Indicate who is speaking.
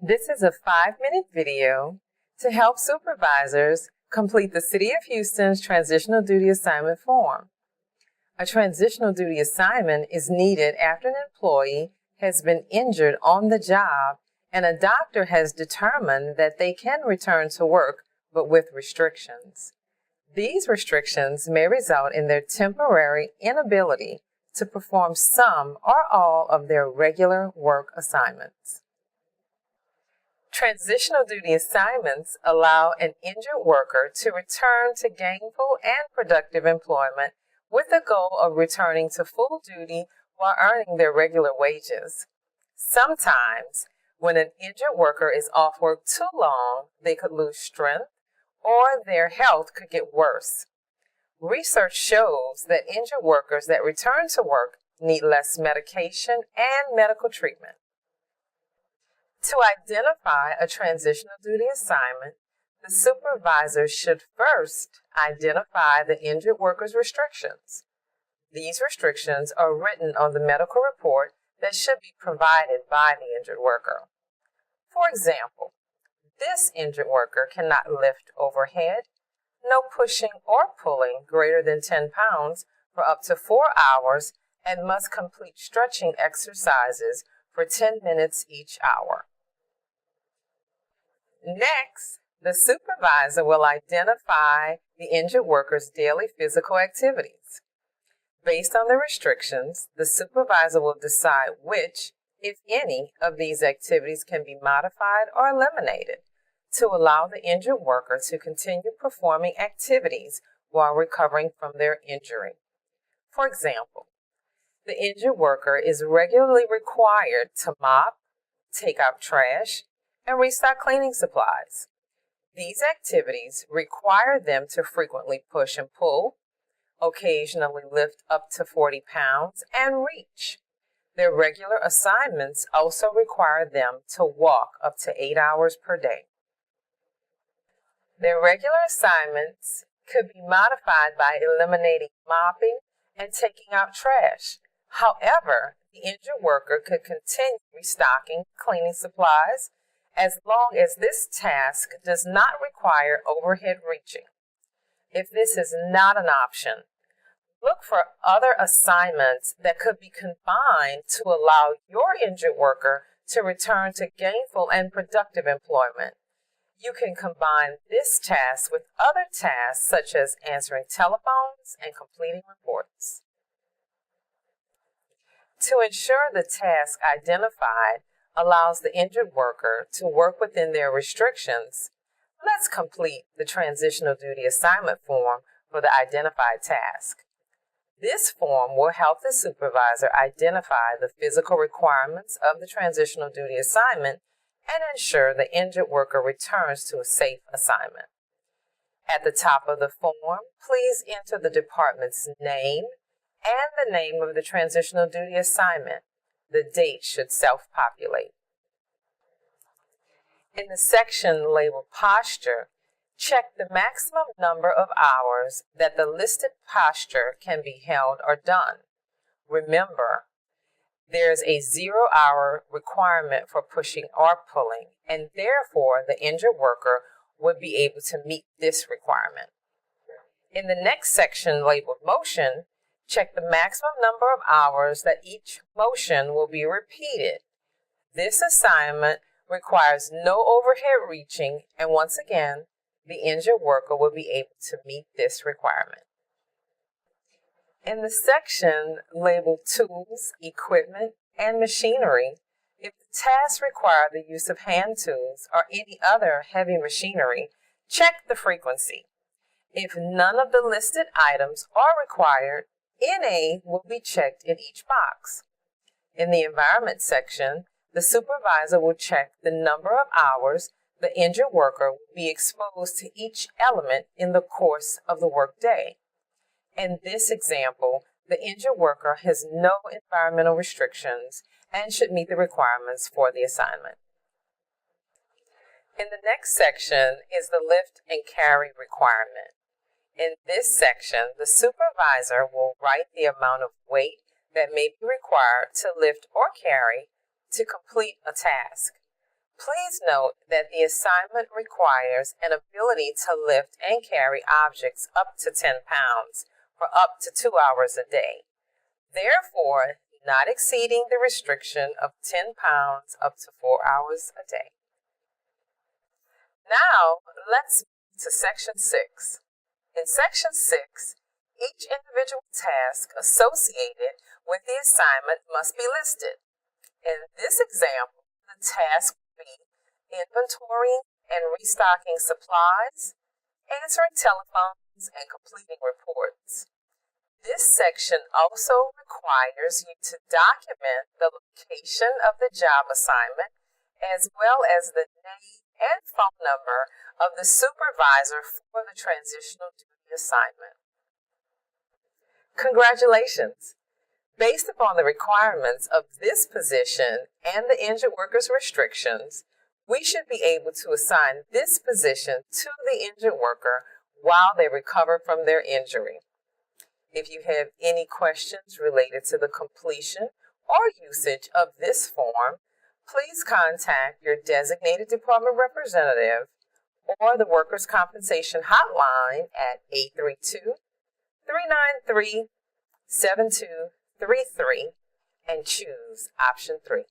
Speaker 1: This is a 5-minute video to help supervisors complete the City of Houston's Transitional Duty Assignment form. A transitional duty assignment is needed after an employee has been injured on the job and a doctor has determined that they can return to work but with restrictions. These restrictions may result in their temporary inability to perform some or all of their regular work assignments. Transitional duty assignments allow an injured worker to return to gainful and productive employment with the goal of returning to full duty while earning their regular wages. Sometimes, when an injured worker is off work too long, they could lose strength or their health could get worse. Research shows that injured workers that return to work need less medication and medical treatment. To identify a transitional duty assignment, the supervisor should first identify the injured worker's restrictions. These restrictions are written on the medical report that should be provided by the injured worker. For example, this injured worker cannot lift overhead, no pushing or pulling greater than 10 pounds for up to 4 hours, and must complete stretching exercises for 10 minutes each hour. Next, the supervisor will identify the injured worker's daily physical activities. Based on the restrictions, the supervisor will decide which, if any, of these activities can be modified or eliminated to allow the injured worker to continue performing activities while recovering from their injury. For example, the injured worker is regularly required to mop, take out trash, and restock cleaning supplies. These activities require them to frequently push and pull, occasionally lift up to 40 pounds, and reach. Their regular assignments also require them to walk up to 8 hours per day. Their regular assignments could be modified by eliminating mopping and taking out trash. However, the injured worker could continue restocking cleaning supplies as long as this task does not require overhead reaching. If this is not an option, look for other assignments that could be combined to allow your injured worker to return to gainful and productive employment. You can combine this task with other tasks such as answering telephones and completing reports. To ensure the task identified allows the injured worker to work within their restrictions, let's complete the transitional duty assignment form for the identified task. This form will help the supervisor identify the physical requirements of the transitional duty assignment and ensure the injured worker returns to a safe assignment. At the top of the form, please enter the department's name and the name of the transitional duty assignment. The date should self-populate. In the section labeled Posture, check the maximum number of hours that the listed posture can be held or done. Remember, there's a 0-hour requirement for pushing or pulling, and therefore the injured worker would be able to meet this requirement. In the next section labeled Motion, check the maximum number of hours that each motion will be repeated. This assignment requires no overhead reaching, and once again, the injured worker will be able to meet this requirement. In the section labeled Tools, Equipment, and Machinery, if the tasks require the use of hand tools or any other heavy machinery, check the frequency. If none of the listed items are required, NA will be checked in each box. In the Environment section, the supervisor will check the number of hours the injured worker will be exposed to each element in the course of the workday. In this example, the injured worker has no environmental restrictions and should meet the requirements for the assignment. In the next section is the lift and carry requirement. In this section, the supervisor will write the amount of weight that may be required to lift or carry to complete a task. Please note that the assignment requires an ability to lift and carry objects up to 10 pounds for up to 2 hours a day. Therefore, not exceeding the restriction of 10 pounds up to 4 hours a day. Now, let's move to Section 6. In Section 6, each individual task associated with the assignment must be listed. In this example, the task would be inventorying and restocking supplies, answering telephones, and completing reports. This section also requires you to document the location of the job assignment as well as the name and phone number of the supervisor for the transitional duty assignment. Congratulations! Based upon the requirements of this position and the injured worker's restrictions, we should be able to assign this position to the injured worker while they recover from their injury. If you have any questions related to the completion or usage of this form, please contact your designated department representative or the Workers' Compensation Hotline at 832-393-7233 and choose option 3.